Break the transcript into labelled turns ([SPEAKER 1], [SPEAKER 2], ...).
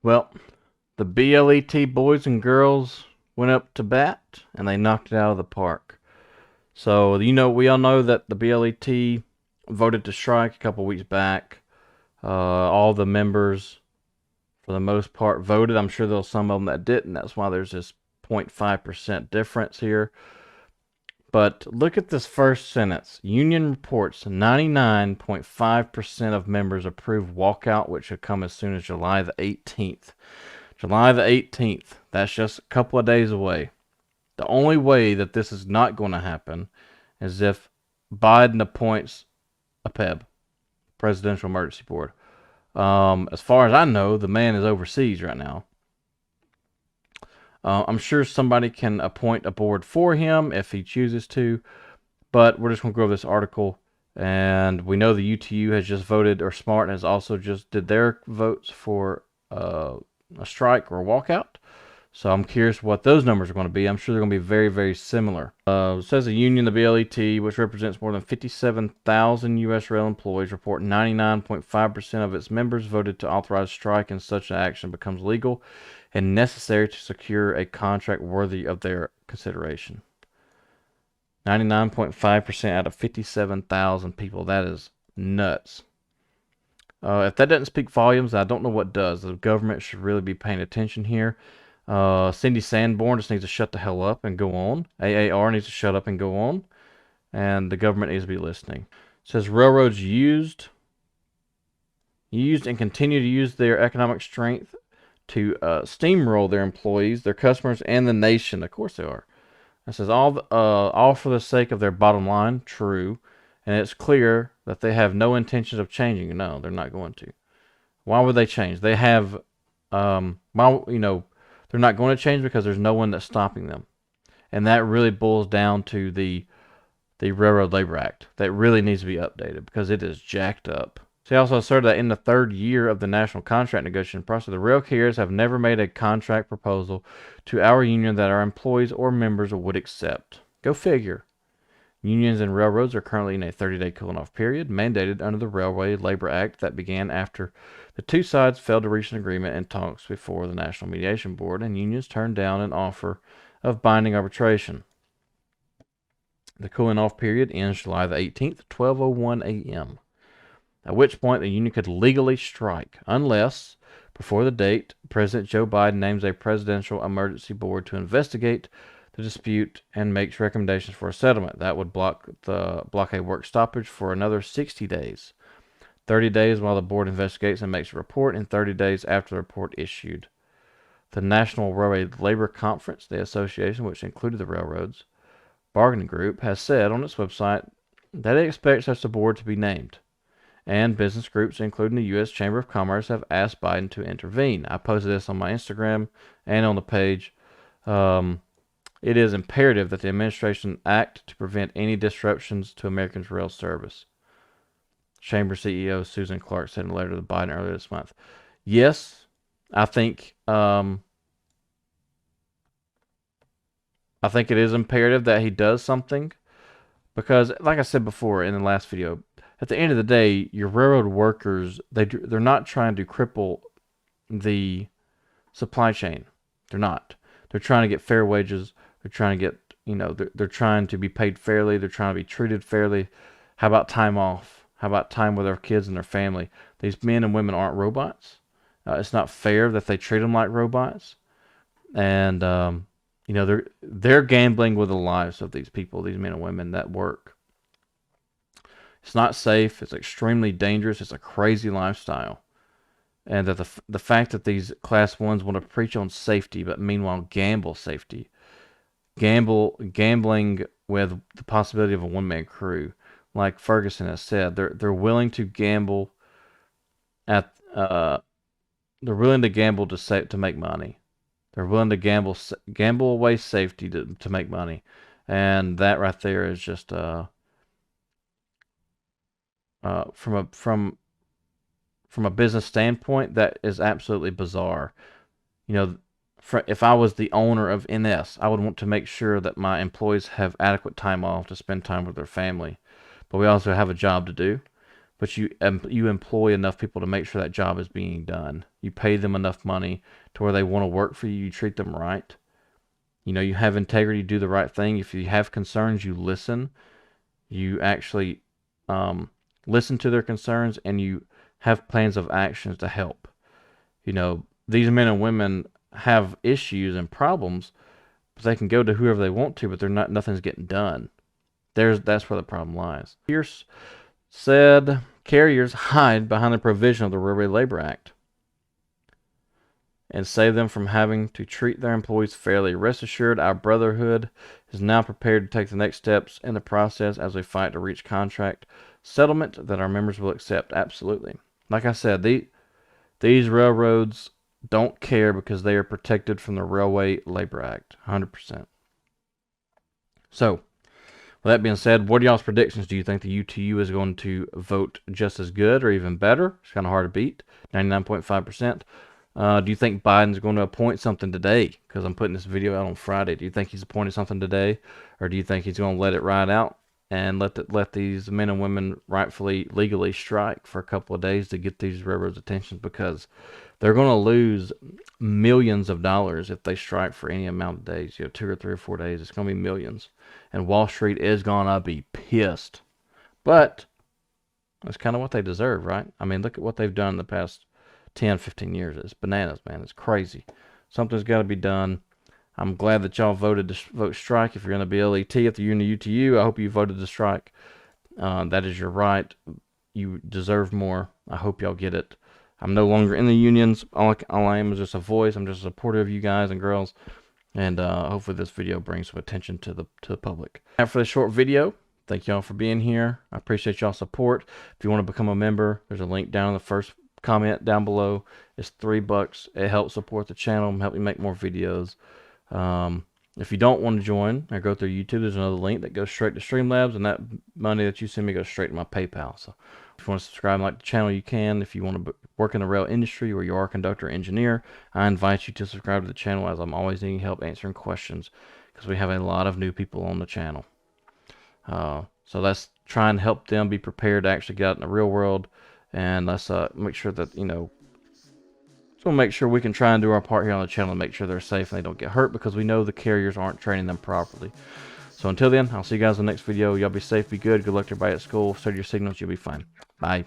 [SPEAKER 1] Well, the BLET boys and girls went up to bat and they knocked it out of the park. So, we all know that the BLET voted to strike a couple weeks back. All the members, for the most part, voted. I'm sure there was some of them that didn't. That's why there's this 0.5% difference here. But look at this first sentence. Union reports 99.5% of members approve walkout, which should come as soon as July the 18th. July the 18th. That's just a couple of days away. The only way that this is not going to happen is if Biden appoints a PEB, Presidential Emergency Board. As far as I know, the man is overseas right now. I'm sure somebody can appoint a board for him if he chooses to, but we're just going to go over this article. And we know the UTU has just voted, or SMART has also just did their votes for a strike or a walkout. So I'm curious what those numbers are going to be. I'm sure they're going to be very, very similar. It says the union, the BLET, which represents more than 57,000 U.S. rail employees, report 99.5% of its members voted to authorize strike, and such an action becomes legal and necessary to secure a contract worthy of their consideration. 99.5% out of 57,000 people. That is nuts. If that doesn't speak volumes, I don't know what does. The government should really be paying attention here. Cindy Sanborn just needs to shut the hell up and go on. AAR needs to shut up and go on. And the government needs to be listening. It says railroads used and continue to use their economic strength to steamroll their employees, their customers, and the nation. Of course they are. It says all for the sake of their bottom line. True. And it's clear that they have no intentions of changing. No, they're not going to. Why would they change? They have, they're not going to change because there's no one that's stopping them. And that really boils down to the Railroad Labor Act. That really needs to be updated because it is jacked up. So he also asserted that in the third year of the national contract negotiation process, the rail carriers have never made a contract proposal to our union that our employees or members would accept. Go figure. Unions and railroads are currently in a 30-day cooling-off period mandated under the Railway Labor Act that began after the two sides failed to reach an agreement in talks before the National Mediation Board, and unions turned down an offer of binding arbitration. The cooling-off period ends July the 18th, 12:01 a.m., at which point the union could legally strike, unless, before the date, President Joe Biden names a Presidential Emergency Board to investigate the dispute and makes recommendations for a settlement. That would block a work stoppage for another 60 days. 30 days while the board investigates and makes a report, and 30 days after the report issued. The National Railway Labor Conference, the association which included the railroads bargaining group, has said on its website that it expects such a board to be named. And business groups, including the U.S. Chamber of Commerce, have asked Biden to intervene. I posted this on my Instagram and on the page. It is imperative that the administration act to prevent any disruptions to Americans' rail service. Chamber CEO Susan Clark said in a letter to Biden earlier this month. Yes, I think it is imperative that he does something because, like I said before in the last video, at the end of the day, your railroad workers, they're not trying to cripple the supply chain. They're not. They're trying to get fair wages. They're trying to get, they're trying to be paid fairly. They're trying to be treated fairly. How about time off? How about time with their kids and their family? These men and women aren't robots. It's not fair that they treat them like robots. And, they're gambling with the lives of these people, these men and women that work. It's not safe. It's extremely dangerous. It's a crazy lifestyle. And that the fact that these class ones want to preach on safety, but meanwhile gamble safety, gambling with the possibility of a one-man crew, like Ferguson has said, they're willing to gamble they're willing to gamble to make money. They're willing to gamble away safety to make money, and that right there is just from a business standpoint, that is absolutely bizarre. If I was the owner of NS, I would want to make sure that my employees have adequate time off to spend time with their family. But we also have a job to do. but you employ enough people to make sure that job is being done. You pay them enough money to where they want to work for you. You treat them right. You know, you have integrity, do the right thing. If you have concerns, you listen. You actually listen to their concerns, and you have plans of actions to help. You know, these men and women have issues and problems, but they can go to whoever they want to, but nothing's getting done. That's where the problem lies. Pierce said carriers hide behind the provision of the Railway Labor Act and save them from having to treat their employees fairly. Rest assured, our brotherhood is now prepared to take the next steps in the process as we fight to reach contract settlement that our members will accept. Absolutely. Like I said, these railroads don't care because they are protected from the Railway Labor Act, 100%. So, with that being said, what are y'all's predictions? Do you think the UTU is going to vote just as good or even better? It's kind of hard to beat, 99.5%. Do you think Biden's going to appoint something today? Because I'm putting this video out on Friday. Do you think he's appointed something today? Or do you think he's going to let it ride out and let these men and women rightfully, legally strike for a couple of days to get these railroads' attention? Because they're going to lose millions of dollars if they strike for any amount of days. 2 or 3 or 4 days. It's going to be millions. And Wall Street is going to be pissed. But that's kind of what they deserve, right? I mean, look at what they've done in the past 10, 15 years. It's bananas, man. It's crazy. Something's got to be done. I'm glad that y'all voted to vote strike. If you're in the BLET, if you're in the UTU, I hope you voted to strike. That is your right. You deserve more. I hope y'all get it. I'm no longer in the unions. All I am is just a voice. I'm just a supporter of you guys and girls. And hopefully this video brings some attention to the public. After this short video, thank y'all for being here. I appreciate y'all's support. If you want to become a member, there's a link down in the first comment down below. It's $3. It helps support the channel and help me make more videos. If you don't want to join or go through YouTube, there's another link that goes straight to Streamlabs, and that money that you send me goes straight to my PayPal. So if you want to subscribe and like the channel, you can. If you want to work in the rail industry or you are a conductor or engineer, I invite you to subscribe to the channel, as I'm always needing help answering questions because we have a lot of new people on the channel. So let's try and help them be prepared to actually get out in the real world. And let's make sure that, so make sure we can try and do our part here on the channel and make sure they're safe and they don't get hurt, because we know the carriers aren't training them properly. So until then, I'll see you guys in the next video. Y'all be safe, be good. Good luck to everybody at school. Study your signals. You'll be fine. Bye.